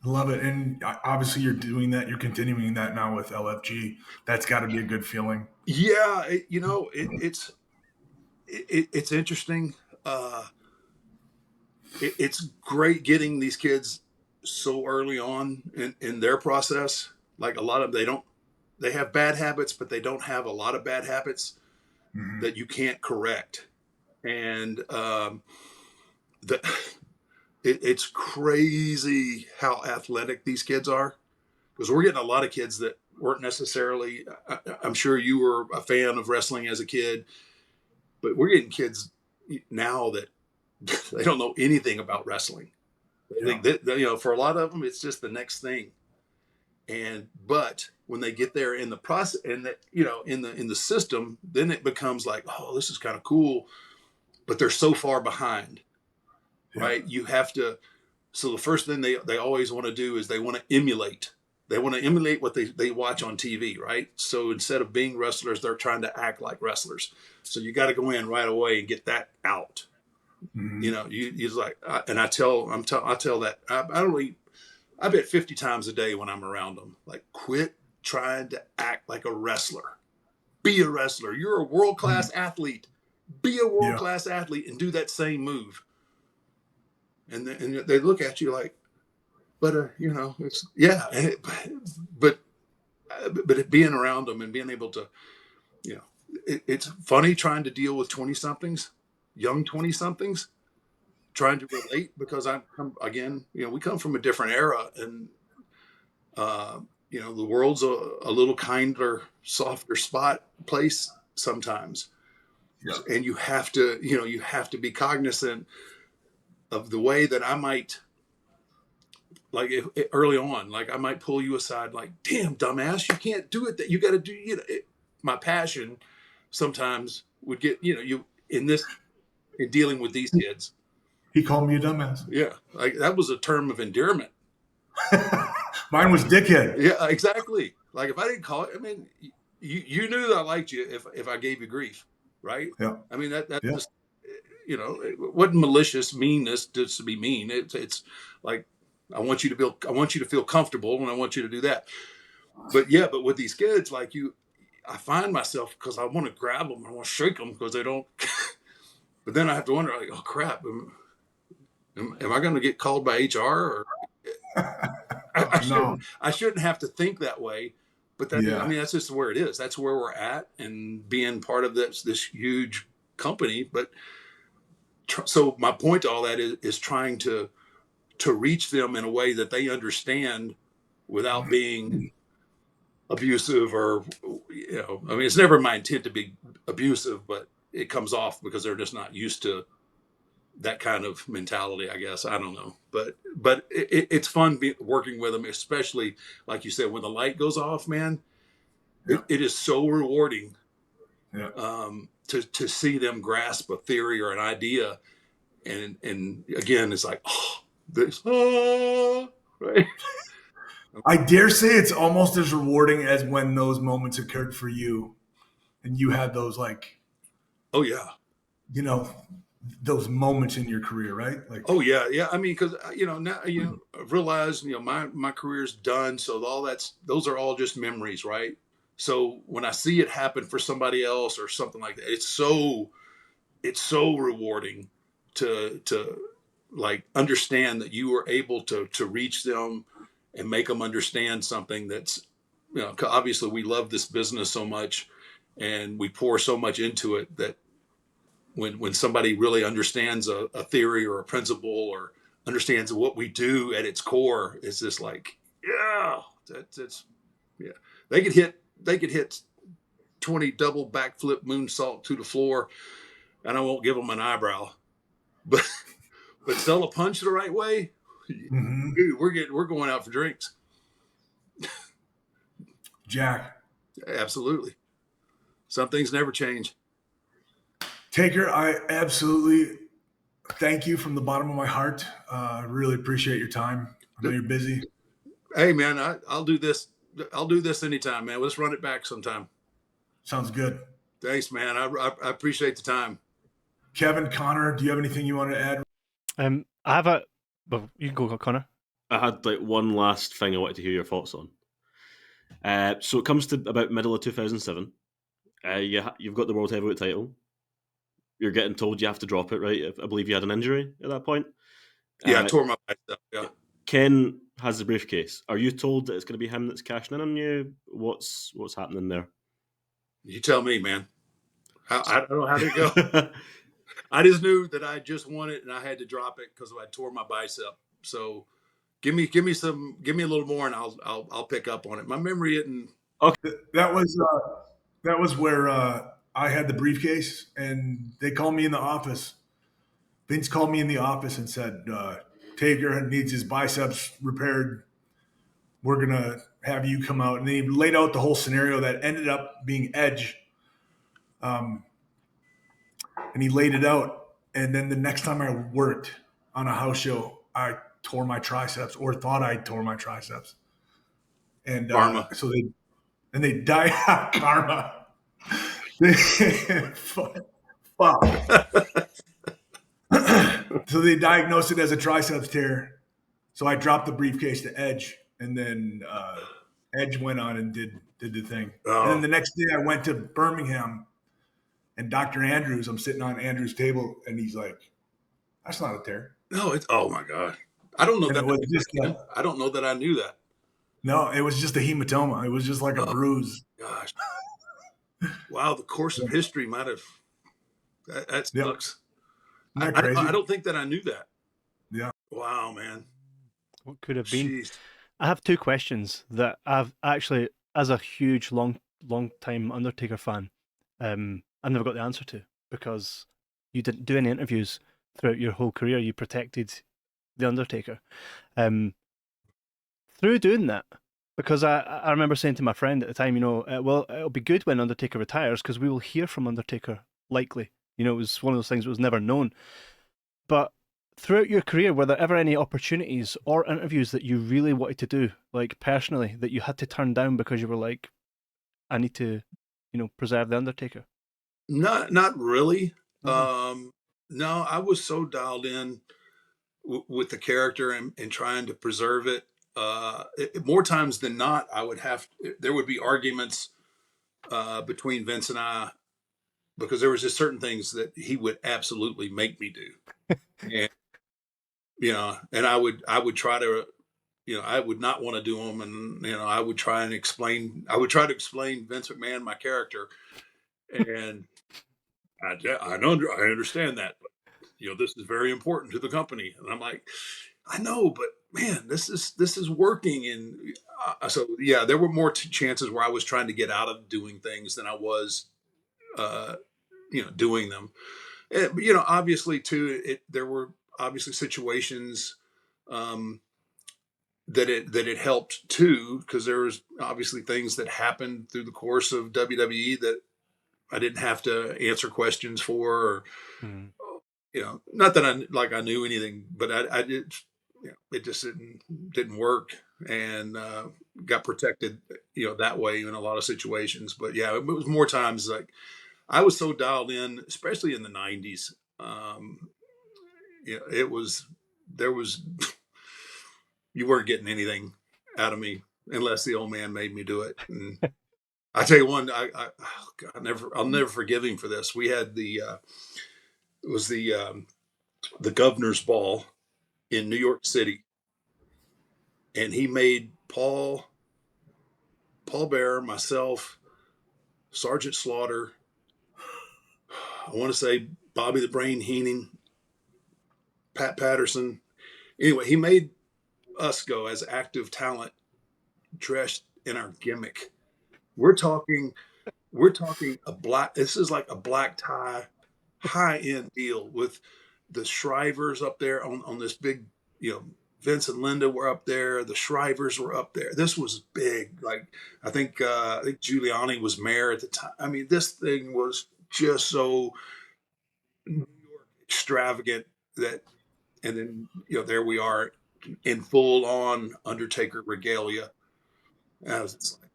I love it. And obviously you're doing that. You're continuing that now with LFG. That's got to be a good feeling. Yeah. It's interesting. It's great getting these kids so early on in their process. Like, a lot of they have bad habits, but they don't have a lot of bad habits that you can't correct. And it's crazy how athletic these kids are, because we're getting a lot of kids that weren't necessarily, I'm sure you were a fan of wrestling as a kid, but we're getting kids now that they don't know anything about wrestling. They think that, for a lot of them, it's just the next thing. But when they get there in the process, and that, in the system, then it becomes like, oh, this is kind of cool, but they're so far behind, right? You have to. So the first thing they always want to do is they want to emulate. They want to emulate what they watch on TV, right? So instead of being wrestlers, they're trying to act like wrestlers. So you got to go in right away and get that out. You like, and I tell that I bet 50 times a day when I'm around them, like, quit trying to act like a wrestler. Be a wrestler. You're a world-class athlete. Be a world-class athlete and do that same move. And they look at you like, but it's but being around them and being able to, it's funny trying to deal with 20-somethings, young 20-somethings, trying to relate, because we come from a different era, and the world's a little kinder, softer place sometimes. And you have to be cognizant of the way that I might, like, early on, like, I might pull you aside, like, damn, dumbass, you can't do it. That you got to do, my passion sometimes would get, you in dealing with these kids. He called me a dumbass. Yeah. Like, that was a term of endearment. Mine was dickhead. Yeah, exactly. Like, if I didn't call it, I mean, you knew that I liked you if I gave you grief, right? Yeah. I mean that Yeah. just, you know, it wasn't malicious meanness just to be mean. It's like I want you to feel comfortable, and I want you to do that. But yeah, but with these kids, like I find myself, because I want to grab them, I want to shake them because they don't. But then I have to wonder, like, oh crap, am I going to get called by HR? Or No. I shouldn't have to think that way. But that, Yeah. I mean, that's just where it is. That's where we're at, and being part of this huge company. But so my point to all that is trying to reach them in a way that they understand without being abusive, or, you know, I mean, it's never my intent to be abusive, but it comes off because they're just not used to that kind of mentality, I guess. I don't know, but it's fun working with them, especially like you said, when the light goes off, man. Yeah. It is so rewarding. Yeah. To see them grasp a theory or an idea, and again, it's like, oh, this, right. I dare say it's almost as rewarding as when those moments occurred for you, and you had those, like, Oh yeah. you know, those moments in your career, right? Like, Oh yeah, yeah. I mean, because you know, now I've realized, you know, my career's done, so those are all just memories, right? So when I see it happen for somebody else or something like that, it's so rewarding to like understand that you were able to reach them and make them understand something that's, you know, obviously we love this business so much and we pour so much into it that when somebody really understands a theory or a principle or understands what we do at its core, it's just like, yeah, that's yeah. They could hit 20 double backflip moonsault to the floor, and I won't give them an eyebrow, but sell a punch the right way, mm-hmm. dude, we're going out for drinks. Jack. Absolutely. Some things never change. Taker, I absolutely thank you from the bottom of my heart. I really appreciate your time. I know you're busy. Hey man, I'll do this. I'll do this anytime, man. Let's run it back sometime. Sounds good. Thanks, man. I appreciate the time. Kevin, Connor, do you have anything you want to add? I have a. Well, you can go, Connor. I had like one last thing I wanted to hear your thoughts on. So it comes to about middle of 2007. You've got the World Heavyweight title. You're getting told you have to drop it, right? I believe you had an injury at that point. Yeah, I tore my bicep. Yeah. Ken has the briefcase. Are you told that it's going to be him that's cashing in on you? What's happening there? You tell me, man. I don't know how to go. I just knew that I just won it and I had to drop it because I tore my bicep. So give me a little more and I'll pick up on it. My memory isn't. Okay. That was where I had the briefcase, and they called me in the office. Vince called me in the office and said, Taker needs his biceps repaired. We're going to have you come out. And he laid out the whole scenario that ended up being Edge. And he laid it out. And then the next time I worked on a house show, I tore my triceps, or thought I tore my triceps. And Karma. They died karma. Fuck. So they diagnosed it as a triceps tear. So I dropped the briefcase to Edge, and then Edge went on and did the thing. Oh. And then the next day I went to Birmingham, and Dr. Andrews, I'm sitting on Andrews' table, and he's like, "That's not a tear." No, it's, oh my God. I don't know And that. it was just I don't know that I knew that. no, it was just a hematoma. It was just like a bruise. Gosh. Wow, the course of history might have. That sucks. Isn't that crazy? I don't think that I knew that. Yeah. Wow, man. What could have been? Jeez. I have two questions that I've actually, as a huge long time Undertaker fan, I've never got the answer to, because you didn't do any interviews throughout your whole career. You protected the Undertaker. Through doing that, because I remember saying to my friend at the time, well, it'll be good when Undertaker retires because we will hear from Undertaker likely. It was one of those things that was never known. But throughout your career, were there ever any opportunities or interviews that you really wanted to do, like personally, that you had to turn down because you were like, I need to, preserve the Undertaker? Not really. Mhm. No, I was so dialed in with the character and trying to preserve it. More times than not, there would be arguments between Vince and I because there was just certain things that he would absolutely make me do, and and I would try to, I would not want to do them, and I would try and explain. I would try to explain Vince McMahon, my character, and I know I understand that, but this is very important to the company, and I'm like, I know, but man, this is working, and so yeah, there were more chances where I was trying to get out of doing things than I was, uh, doing them. Obviously too, there were obviously situations um, that it helped too, because there was obviously things that happened through the course of WWE that I didn't have to answer questions for, or Mhm. not that I knew anything, but I did. It just didn't work, and got protected, that way in a lot of situations. But yeah, it was more times like I was so dialed in, especially in the '90s. It was there was you weren't getting anything out of me unless the old man made me do it. And I tell you one, oh God, I'll never forgive him for this. We had it was the governor's ball in New York City, and he made Paul Bearer, myself, Sergeant Slaughter, I want to say Bobby the Brain Heenan, Pat Patterson. Anyway, he made us go as active talent dressed in our gimmick. We're talking a black, this is like a black tie, high end deal with the Shrivers up there on this big, Vince and Linda were up there. The Shrivers were up there. This was big. Like, I think Giuliani was mayor at the time. I mean, this thing was just so New York extravagant that, and then, there we are in full on Undertaker regalia. And I was just like,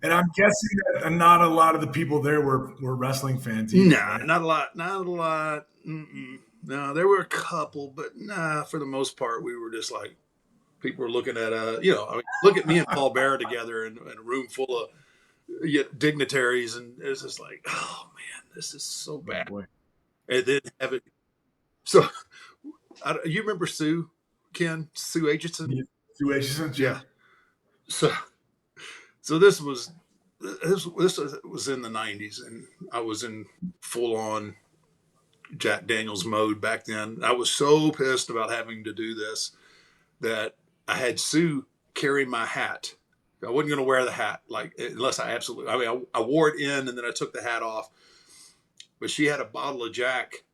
And I'm guessing that not a lot of the people there were wrestling fans either, nah, right? not a lot. Not a lot. Mm-mm. No, there were a couple, but nah, for the most part, we were just like, people were looking at, look at me and Paul Bearer together in a room full of dignitaries. And it's just like, oh man, this is so Oh bad. boy. And then have it. So you remember Sue, Ken, Sue Aitchison? Situations, Yeah. yeah. So this was in the '90s, and I was in full on Jack Daniels mode back then. I was so pissed about having to do this that I had Sue carry my hat. I wasn't going to wear the hat, like, unless I absolutely. I mean, I wore it in, and then I took the hat off. But she had a bottle of Jack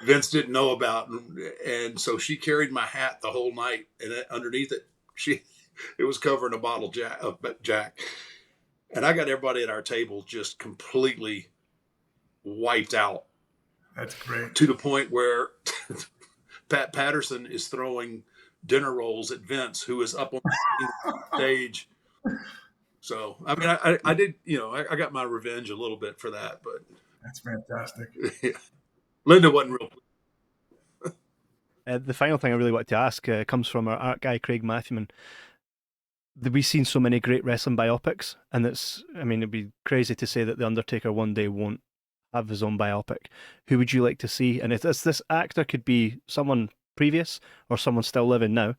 Vince didn't know about, and so she carried my hat the whole night, and underneath it, it was covering a bottle of Jack. And I got everybody at our table just completely wiped out. That's great. To the point where Pat Patterson is throwing dinner rolls at Vince, who is up on the stage. So, I mean, I did, I got my revenge a little bit for that, but That's fantastic. yeah. Linda wasn't real. The final thing I really want to ask comes from our art guy, Craig Matthewman. We've seen so many great wrestling biopics, and it'd be crazy to say that The Undertaker one day won't have his own biopic. Who would you like to see? And if this actor could be someone previous or someone still living now,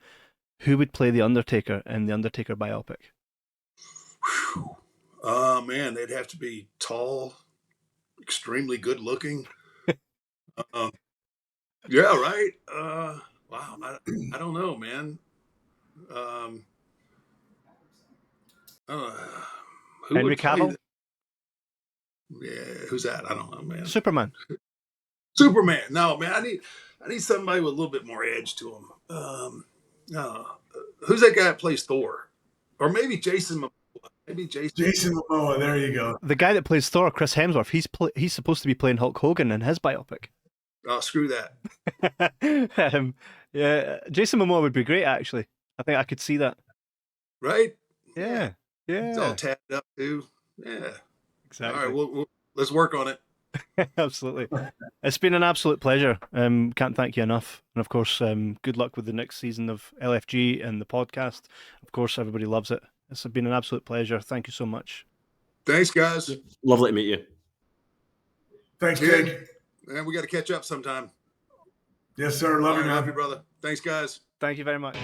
who would play The Undertaker in The Undertaker biopic? Oh, man, they'd have to be tall, extremely good looking. Yeah, right. Wow, I don't know, man. Uh, who Henry would play Cavill? Yeah, who's that? I don't know, man. Superman. Superman. No, man. I need somebody with a little bit more edge to him. Who's that guy that plays Thor? Or maybe Jason Momoa. Jason Momoa. There you go. The guy that plays Thor, Chris Hemsworth, he's supposed to be playing Hulk Hogan in his biopic. Oh, screw that. Yeah, Jason Momoa would be great, actually. I think I could see that. right? Yeah. It's all Yeah. tapped up too. Yeah. Exactly. All right. We'll let's work on it. Absolutely. It's been an absolute pleasure. Can't thank you enough. And of course, good luck with the next season of LFG and the podcast. Of course, everybody loves it. It's been an absolute pleasure. Thank you so much. Thanks, guys. Lovely to meet you. Thanks, Yeah. Jake. And we got to catch up sometime. Yes, sir. Love you, man. Love you, brother. Thanks, guys. Thank you very much.